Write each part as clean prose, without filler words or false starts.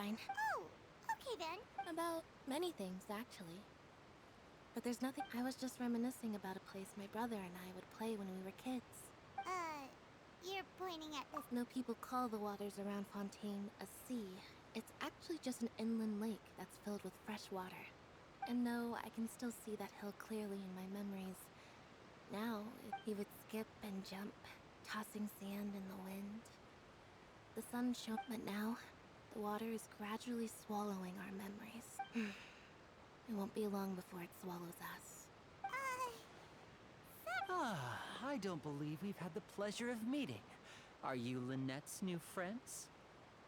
fine. Oh, okay then. About many things, actually. But there's nothing. I was just reminiscing about a place my brother and I would play when we were kids. You're pointing at this. No people call the waters around Fontaine a sea. It's actually just an inland lake that's filled with fresh water. And no, I can still see that hill clearly in my memories. Now, he would skip and jump, tossing sand in the wind. The sun shone, but now, the water is gradually swallowing our memories. It won't be long before it swallows us. I don't believe we've had the pleasure of meeting. Are you Lynette's new friends?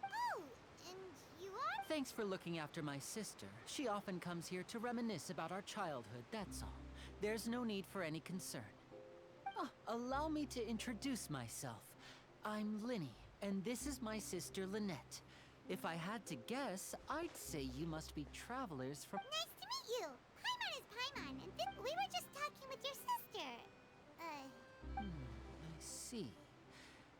Oh, and you are? Thanks for looking after my sister. She often comes here to reminisce about our childhood, that's all. There's no need for any concern. Allow me to introduce myself. I'm Linny, and this is my sister Lynette. If I had to guess, I'd say you must be travelers from— Nice to meet you. Paimon is Paimon, and we were just talking with your sister. I see.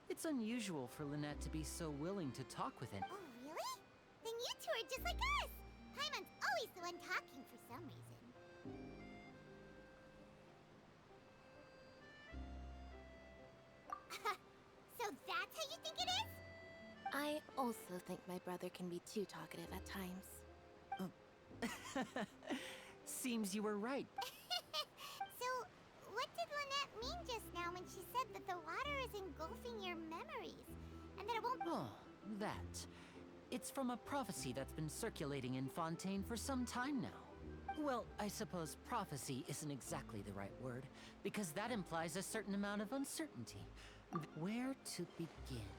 It's unusual for Lynette to be so willing to talk with an— Oh, really? Then you two are just like us. Paimon's always the one talking for some reason. So that's how you think it is? I also think my brother can be too talkative at times. Seems you were right. So, what did Lynette mean just now when she said that the water is engulfing your memories? And that it won't— Oh, that. It's from a prophecy that's been circulating in Fontaine for some time now. Well, I suppose prophecy isn't exactly the right word, because that implies a certain amount of uncertainty. Where to begin?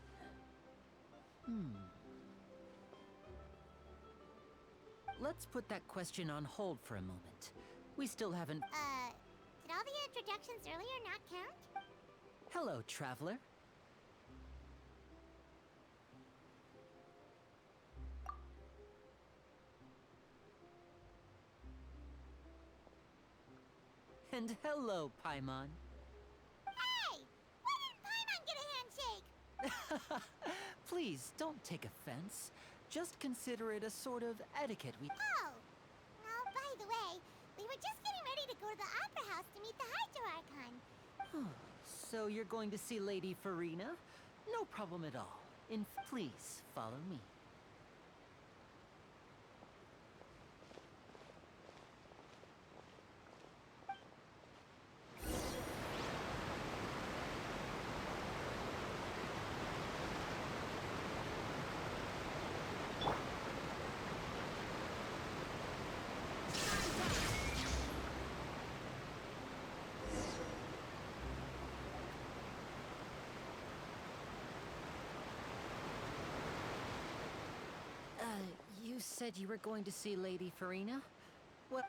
Let's put that question on hold for a moment. We still haven't— did all the introductions earlier not count? Hello, traveler. And hello, Paimon. Hey! Why didn't Paimon get a handshake? Please, don't take offense. Just consider it a sort of etiquette we— Oh! Oh, by the way, we were just getting ready to go to the Opera House to meet the Hydro Archon. So you're going to see Lady Farina? No problem at all. Please, follow me. You said you were going to see Lady Farina? What?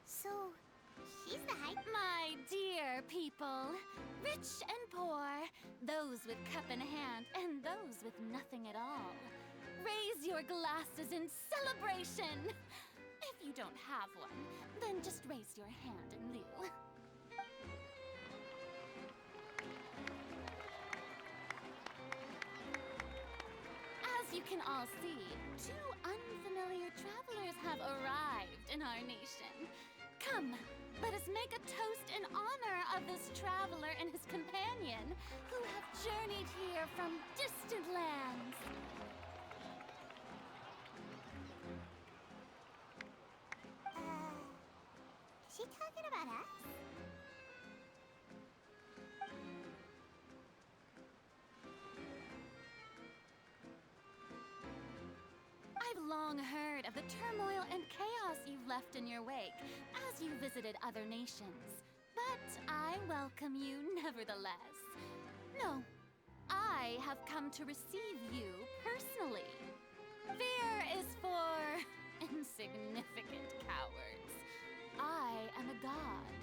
So, she's the Hydro— My dear people, rich and poor, those with cup in hand and those with nothing at all, raise your glasses in celebration. If you don't have one, then just raise your hand in lieu. As you can all see, two unfamiliar travelers have arrived in our nation. Come, let us make a toast in honor of this traveler and his companion who have journeyed here from distant lands. Is she talking about us? I've long heard of the turmoil and chaos you've left in your wake as you visited other nations. But I welcome you nevertheless. No, I have come to receive you personally. Fear is for Insignificant cowards. I am a god,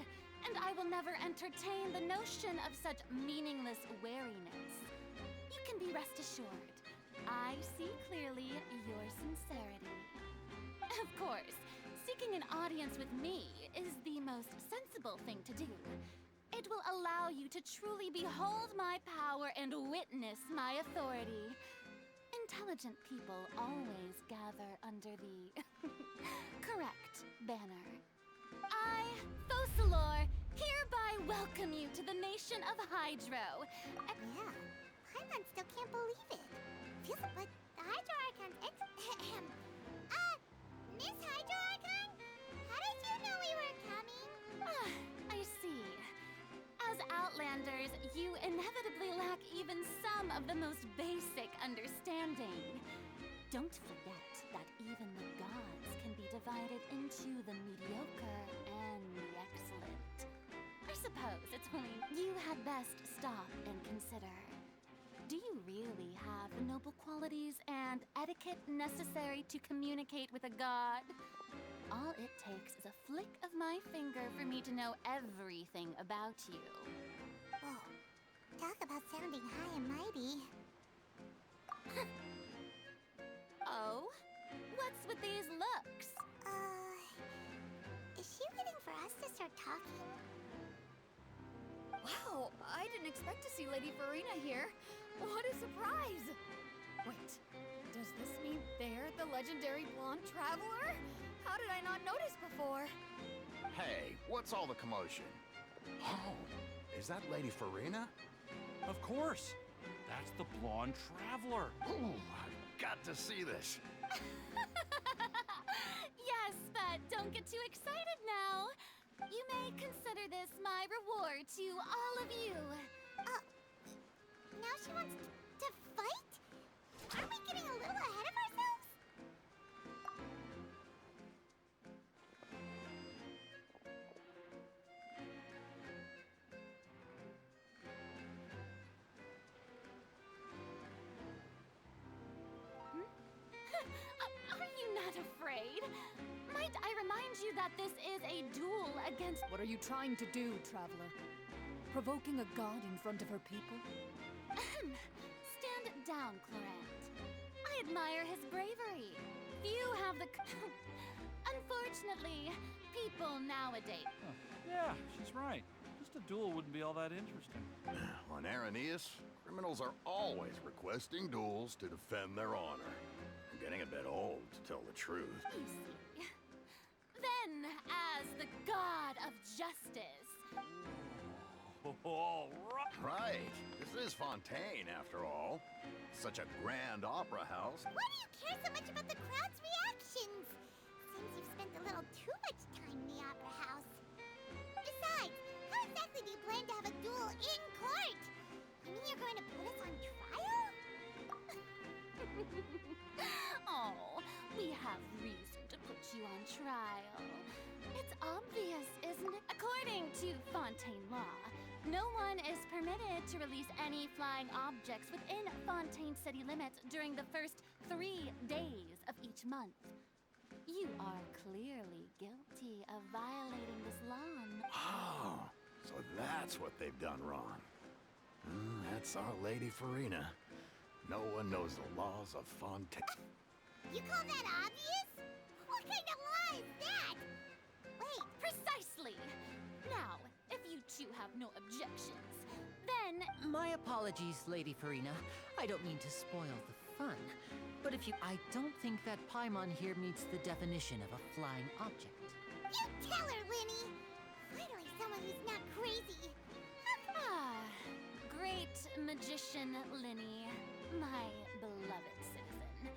and I will never entertain the notion of such meaningless wariness. You can be rest assured, I see clearly your sincerity. Of course, seeking an audience with me is the most sensible thing to do. It will allow you to truly behold my power and witness my authority. Intelligent people always gather under the correct banner. I, Focalor, hereby welcome you to the nation of Hydro. Yeah, Paimon still can't believe it. Feels like the Hydro Archon. Miss Hydro Archon? How did you know we were coming? I see. As Outlanders, you inevitably lack even some of the most basic understanding. Don't forget that even the gods can be divided into the mediocre and the excellent. I suppose it's only you had best stop and consider. Do you really have the noble qualities and etiquette necessary to communicate with a god? All it takes is a flick of my finger for me to know everything about you. Whoa, talk about sounding high and mighty. Oh? What's with these looks? Is she waiting for us to start talking? Wow, I didn't expect to see Lady Farina here. What a surprise! Wait, does this mean they're the legendary blonde traveler? How did I not notice before? Hey, what's all the commotion? Oh, is that Lady Farina? Of course. That's the blonde traveler. Ooh, I've got to see this. Yes, but don't get too excited now. You may consider this my reward to all of you. Now she wants to fight? Aren't we getting a little ahead of ourselves? Are you not afraid? Might I remind you that this is a duel against... What are you trying to do, traveler? Provoking a god in front of her people? Stand down, Clorant. I admire his bravery. Few have the... Unfortunately, people nowadays... Yeah, she's right. Just a duel wouldn't be all that interesting. On Araneus, criminals are always requesting duels to defend their honor. I'm getting a bit old, to tell the truth. You see. Then, as the god of justice... All right. Right, this is Fontaine, after all. Such a grand opera house. Why do you care so much about the crowd's reactions? Seems you've spent a little too much time in the opera house. Besides, how exactly do you plan to have a duel in court? You mean you're going to put us on trial? Oh, we have reason to put you on trial. It's obvious, isn't it? According to Fontaine law, no one is permitted to release any flying objects within Fontaine city limits during the first 3 days of each month. You are clearly guilty of violating this law. Oh, so that's what they've done wrong. That's our Lady Farina. No one knows the laws of Fontaine. You call that obvious? What kind of law is that? Wait, Precisely! Now, if you two have no objections, then... My apologies, Lady Farina. I don't mean to spoil the fun. But I don't think that Paimon here meets the definition of a flying object. you tell her, Linny. Finally, someone who's not crazy. Great magician Linny, my beloved citizen.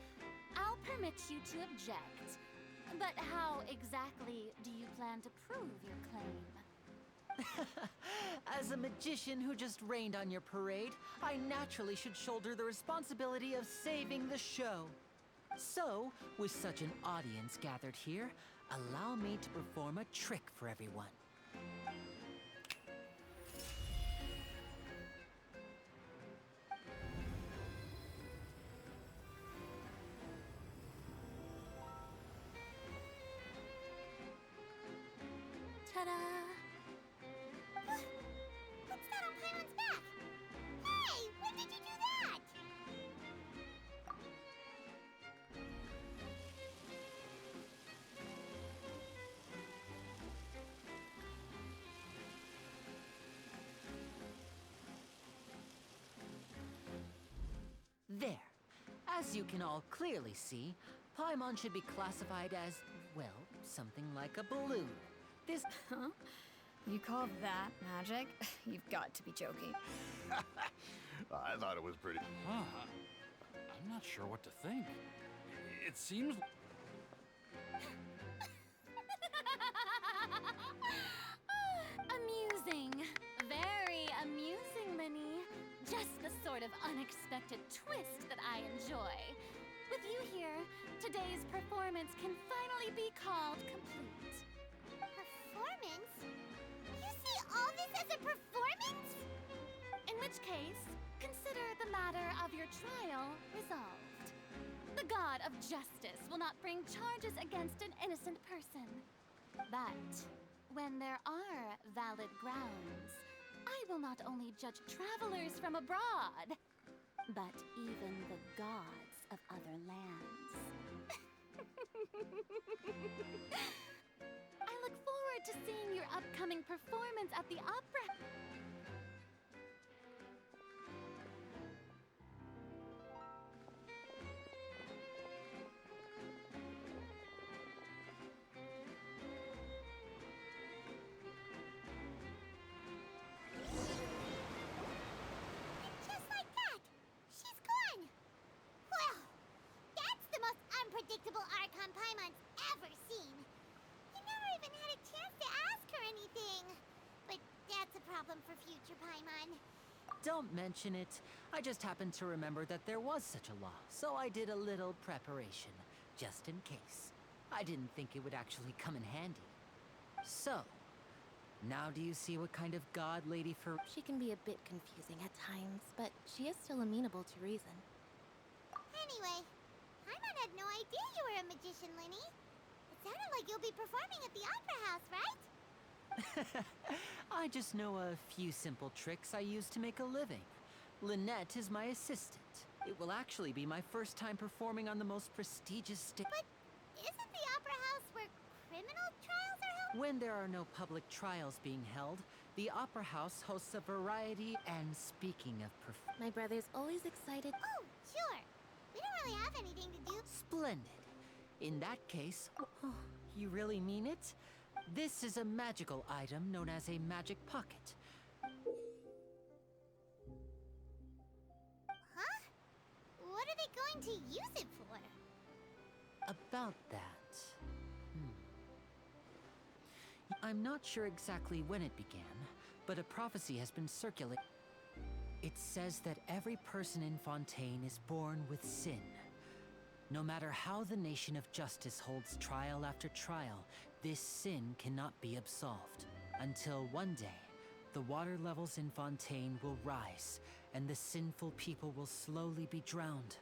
I'll permit you to object, but how exactly do you plan to prove your claim? As a magician who just rained on your parade, I naturally should shoulder the responsibility of saving the show. So, with such an audience gathered here, allow me to perform a trick for everyone. Ta-da! What's that on Paimon's back? Hey, when did you do that? There. As you can all clearly see, Paimon should be classified as, well, something like a balloon. This... Huh? You call that magic? You've got to be joking. I thought it was pretty. Huh. I'm not sure what to think. It seems. Amusing. Very amusing, Linny. Just the sort of unexpected twist that I enjoy. With you here, today's performance can finally be called complete. Performance? You see all this as a performance? In which case, consider the matter of your trial resolved. The god of justice will not bring charges against an innocent person. But when there are valid grounds, I will not only judge travelers from abroad, but even the gods of other lands. I look forward to seeing your upcoming performance at the opera. Just like that, she's gone. Well, that's the most unpredictable Archon Paimon's ever seen. You never even had a chance to ask her anything. But that's a problem for future Paimon. Don't mention it. I just happened to remember that there was such a law, so I did a little preparation, just in case. I didn't think it would actually come in handy. So, now do you see what kind of god Lady for... She can be a bit confusing at times, but she is still amenable to reason. Anyway, Paimon had no idea you were a magician, Linny. It sounded like you'll be performing at the Opera House, right? I just know a few simple tricks I use to make a living. Lynette is my assistant. It will actually be my first time performing on the most prestigious stage. But isn't the Opera House where criminal trials are held? When there are no public trials being held, the Opera House hosts a variety. And speaking of My brother's always excited. Oh, sure. We don't really have anything to do. Splendid. In that case, oh, you really mean it? This is a magical item known as a magic pocket. Huh? What are they going to use it for? About that. I'm not sure exactly when it began, but a prophecy has been circulating. It says that every person in Fontaine is born with sin. No matter how the nation of justice holds trial after trial, this sin cannot be absolved. Until one day, the water levels in Fontaine will rise, and the sinful people will slowly be drowned.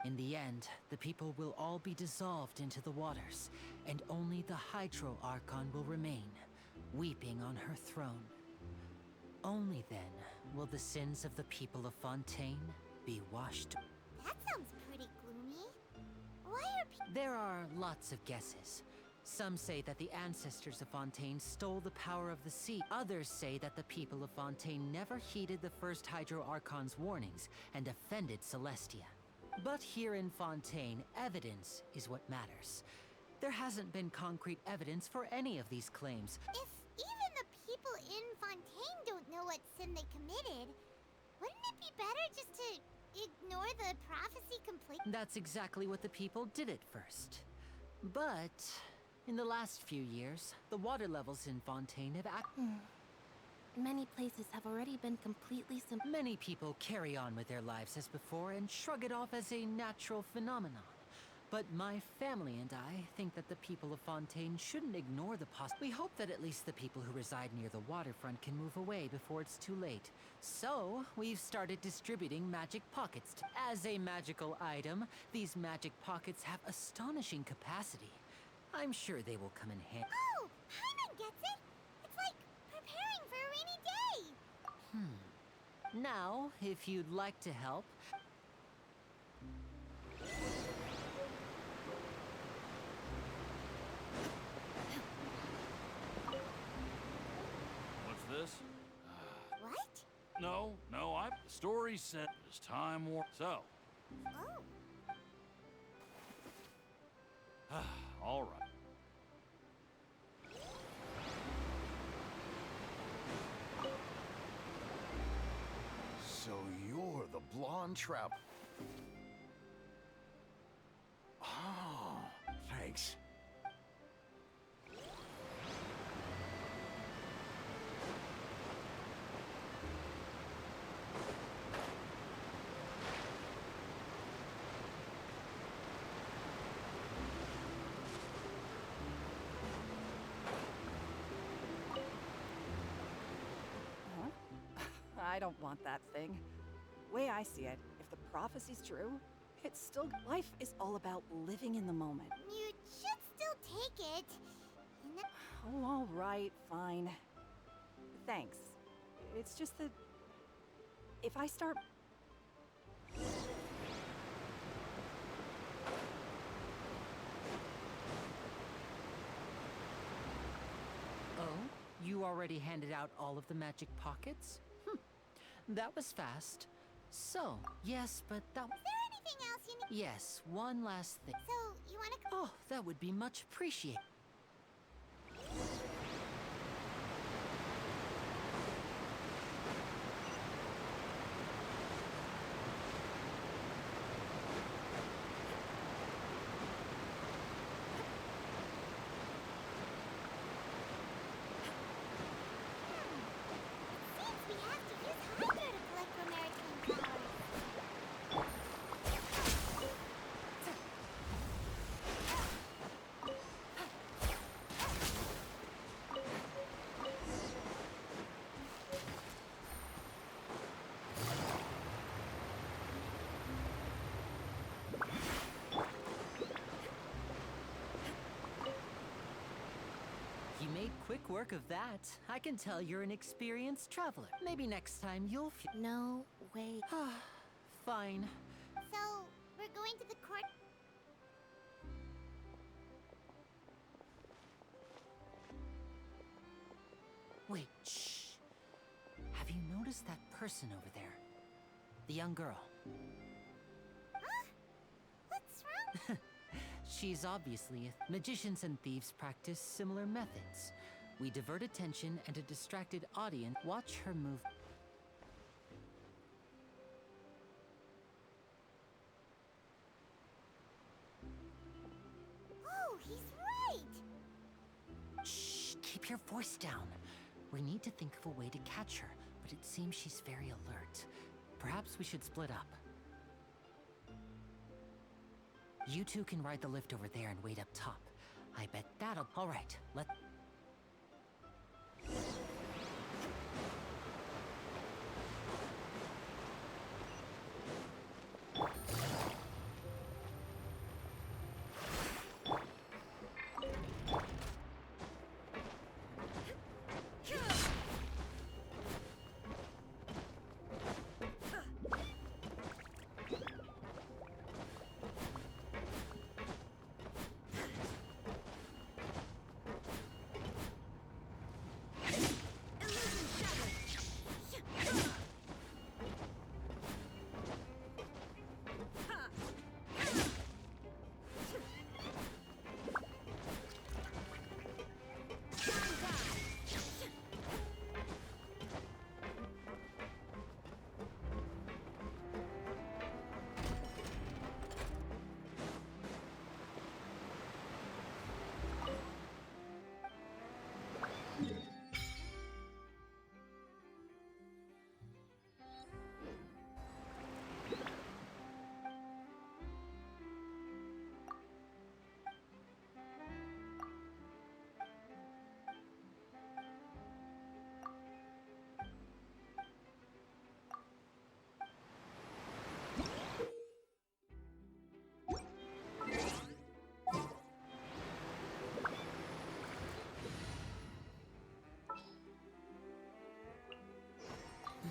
In the end, the people will all be dissolved into the waters, and only the Hydro Archon will remain, weeping on her throne. Only then will the sins of the people of Fontaine be washed. That sounds pretty gloomy. Why are people... There are lots of guesses. Some say that the ancestors of Fontaine stole the power of the sea. Others say that the people of Fontaine never heeded the first Hydro Archon's warnings and offended Celestia. But here in Fontaine, evidence is what matters. There hasn't been concrete evidence for any of these claims. If even the people in Fontaine don't know what sin they committed, wouldn't it be better just to ignore the prophecy completely? That's exactly what the people did at first. But in the last few years, the water levels in Fontaine have Many places have already been completely Many people carry on with their lives as before and shrug it off as a natural phenomenon. But my family and I think that the people of Fontaine shouldn't ignore the We hope that at least the people who reside near the waterfront can move away before it's too late. So, we've started distributing magic pockets. As a magical item, these magic pockets have astonishing capacity. I'm sure they will come in handy. Oh, Paimon gets it! Now, if you'd like to help, What's this? What? No, the story said it's time war. So, Oh. all right. So you're the blonde trap. Oh, thanks. I don't want that thing. Way I see it, if the prophecy's true, it's still life is all about living in the moment. You should still take it. And Oh, all right, fine. Thanks. It's just that if I start oh, you already handed out all of the magic pockets? That was fast. So, yes, but that. is there anything else you need? Yes, one last thing. So, you wanna come? Oh, that would be much appreciated. Seems we have to use Hydra to collect from maritime powers. You made quick work of that. I can tell you're an experienced traveler. Maybe next time you'll No, wait. Fine. So, we're going to the court. Wait, shh. Have you noticed that person over there? The young girl. Huh? What's wrong? She's obviously magicians and thieves practice similar methods. We divert attention and a distracted audience watch her move. Oh, he's right. Shh, keep your voice down. We need to think of a way to catch her, but it seems she's very alert. Perhaps we should split up. You two can ride the lift over there and wait up top. I bet that'll. All right, let.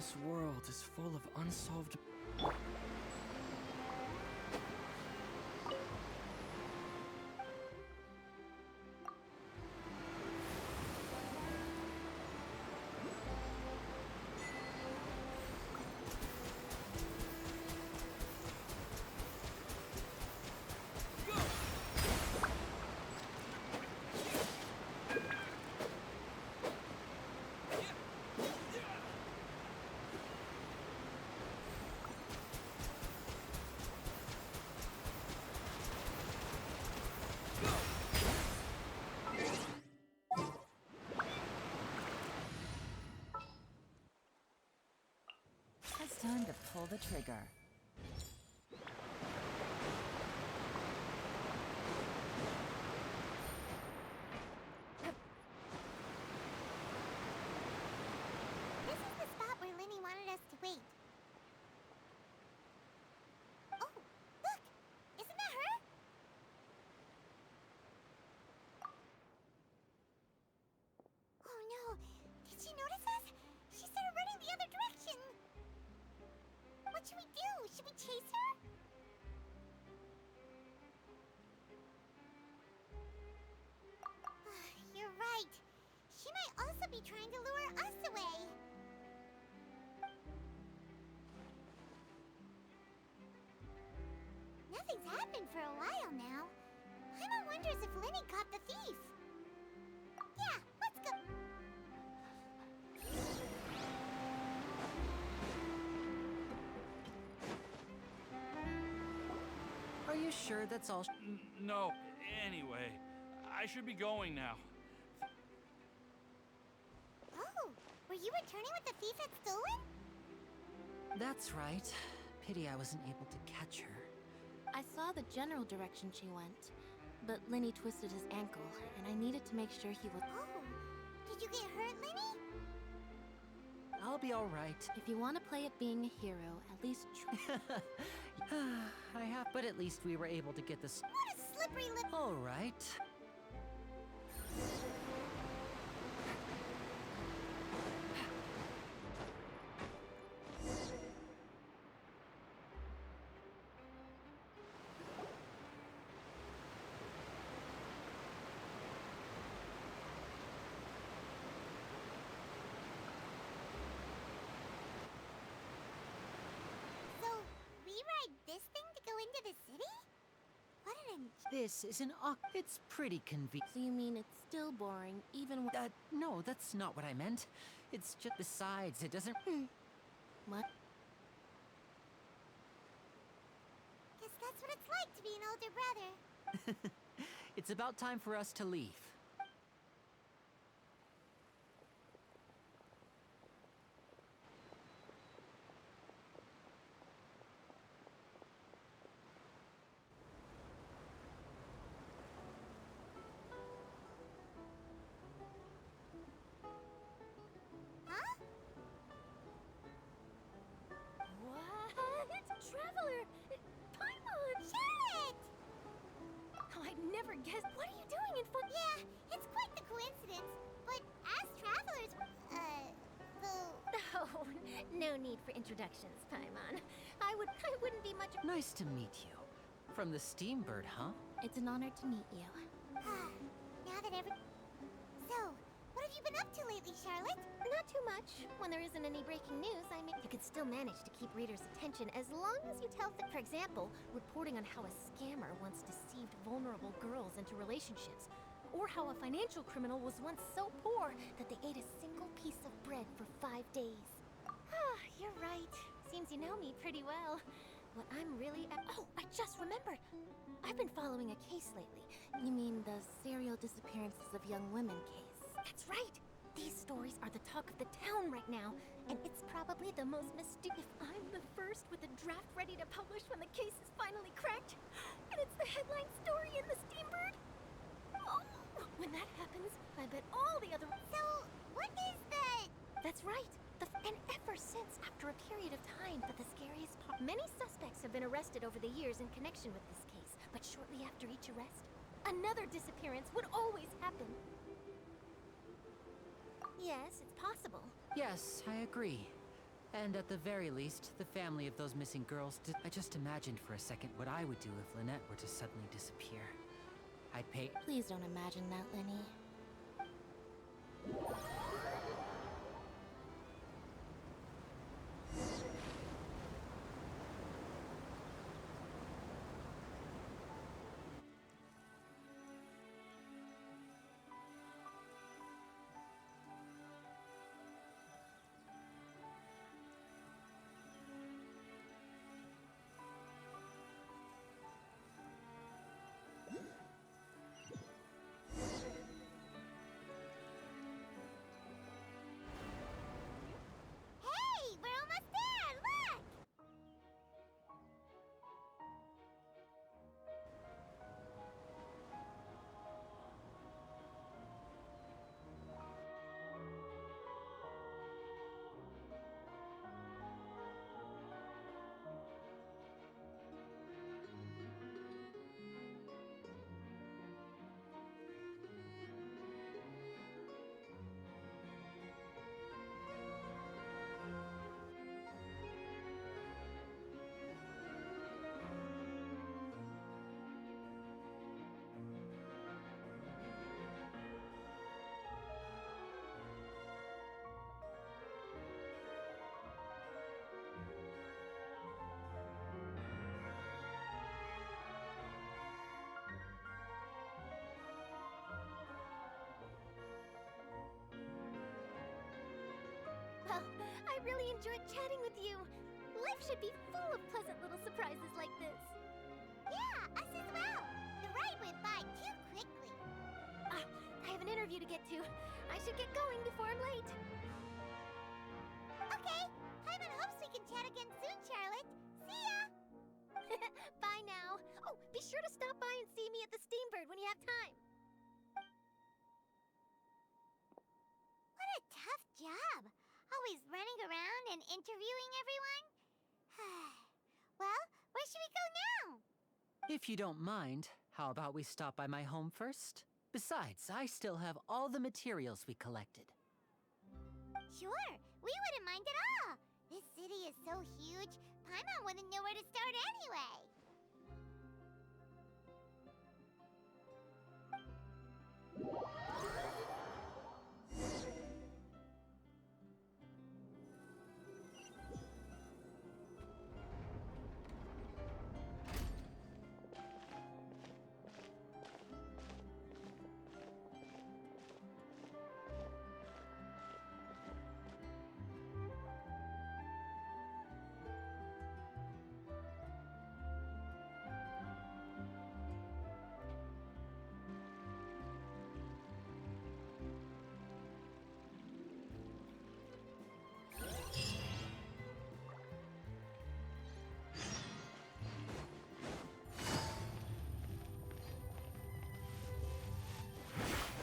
This world is full of unsolved... It's time to pull the trigger. This is the spot where Linny wanted us to wait. Oh, look! Isn't that her? Oh no! Did she notice us? She started running the other direction! What should we do? Should we chase her? You're right. She might also be trying to lure us away. Nothing's happened for a while now. Paimon wonders if Linny caught the thief. Yeah, let's go. Are you sure that's all? No. Anyway, I should be going now. Oh, were you returning what the thief had stolen? That's right. Pity I wasn't able to catch her. I saw the general direction she went, but Linny twisted his ankle, and I needed to make sure he was. Oh, did you get hurt, Linny? I'll be all right. If you want to play at being a hero, at least I have, but at least we were able to get this. What a slippery lip. All right. So, we ride this thing to go into the city? What an This is an It's pretty convenient. So you mean it's still boring, even with. No, that's not what I meant. It's just besides, it doesn't. What? Guess that's what it's like to be an older brother. It's about time for us to leave. Huh? What? Traveler! Paimon! Charlotte! Oh, I'd never guessed. What are you doing in fun? Yeah, it's quite the coincidence. But as travelers, though... Oh, no need for introductions, Paimon. I wouldn't be much. Nice to meet you. From the Steambird, huh? It's an honor to meet you. now that every... So, what have you been up to lately, Charlotte? Not too much. When there isn't any breaking news, I mean, you can still manage to keep readers' attention as long as you tell, for example, reporting on how a scammer once deceived vulnerable girls into relationships, or how a financial criminal was once so poor that they ate a single piece of bread for 5 days. Ah, you're right. Seems you know me pretty well. What I'm really oh, I just remembered. I've been following a case lately. You mean the serial disappearances of young women case? That's right. These stories are the talk of the town right now, and it's probably the most mysterious. If I'm the first with a draft ready to publish when the case is finally cracked, and it's the headline story in the Steambird. Oh, when that happens, I bet all the other. So, what is the... That's right. And ever since, after a period of time, but the scariest part, many suspects have been arrested over the years in connection with this case. But shortly after each arrest, another disappearance would always happen. Yes, it's possible. Yes, I agree. And at the very least, the family of those missing girls did. I just imagined for a second what I would do if Lynette were to suddenly disappear. I'd pay. Please don't imagine that, Lenny. Hey, we're almost there! Look! Well, I really enjoyed chatting with you. Life should be full of pleasant little surprises like this. Yeah, us as well. The ride went by too quickly. I have an interview to get to. I should get going before I'm late. Okay, Paimon hopes we can chat again soon, Charlotte. See ya! Bye now. Oh, be sure to stop by and see me at the Steambird when you have time. What a tough job. Always running around and interviewing everyone. Well, where should we go now? If you don't mind, how about we stop by my home first? Besides, I still have all the materials we collected. Sure, we wouldn't mind at all. This city is so huge, Paimon wouldn't know where to start anyway.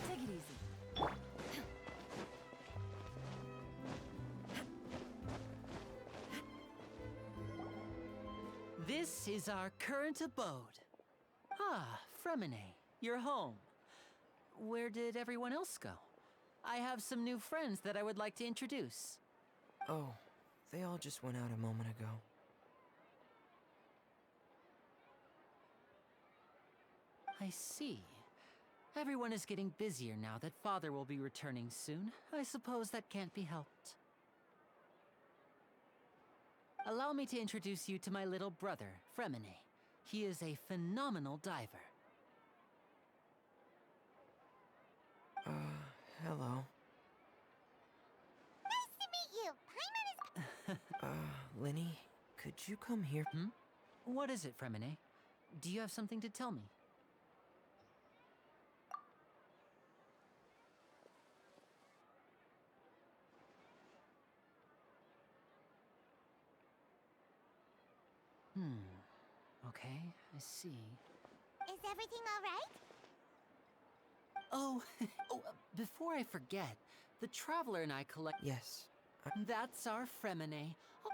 Take it easy. This is our current abode. Ah, Fremine, you're home. Where did everyone else go? I have some new friends that I would like to introduce. Oh, they all just went out a moment ago. I see. Everyone is getting busier now that Father will be returning soon. I suppose that can't be helped. Allow me to introduce you to my little brother, Fremine. He is a phenomenal diver. Hello. Nice to meet you. Paimon is... Lenny, could you come here? What is it, Fremine? Do you have something to tell me? Okay, I see. Is everything all right? Oh, before I forget, the Traveler and I collect... Yes. That's our Fremine. Oh.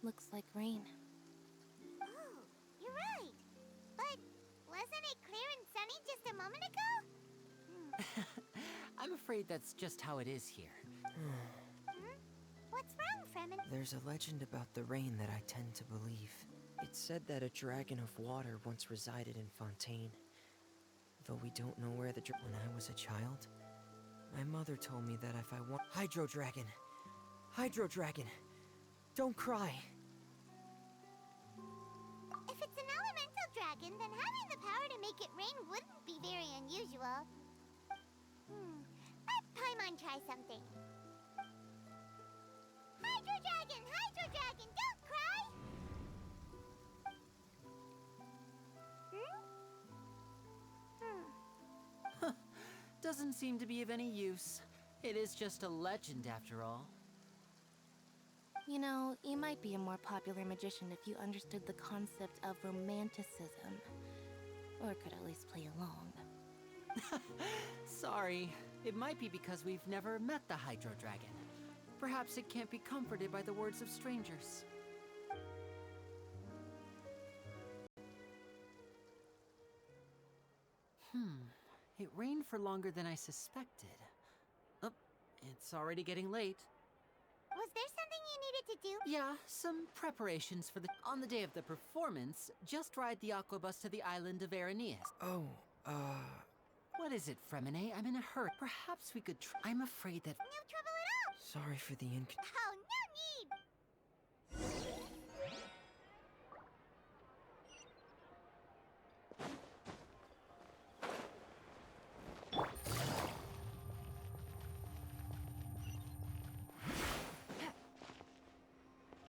looks like rain. Oh, you're right. But wasn't it clear and sunny just a moment ago? I'm afraid that's just how it is here. What's wrong, Fremen? There's a legend about the rain that I tend to believe. It's said that a dragon of water once resided in Fontaine. Though we don't know where when I was a child, my mother told me that if I want— Hydro Dragon! Hydro Dragon! Don't cry! If it's an elemental dragon, then having the power to make it rain wouldn't be very unusual. Let Paimon try something. Hydro Dragon, don't cry! Doesn't seem to be of any use. It is just a legend after all. You know, you might be a more popular magician if you understood the concept of romanticism. Or could at least play along. Sorry. It might be because we've never met the Hydro Dragon. Perhaps it can't be comforted by the words of strangers. It rained for longer than I suspected. Oh, it's already getting late. Was there something you needed to do? Yeah, some preparations for the— On the day of the performance, just ride the aquabus to the island of Araneas. Oh, What is it, Fremine? I'm in a hurry. Perhaps we could I'm afraid that— No trouble at all. sorry for the Oh,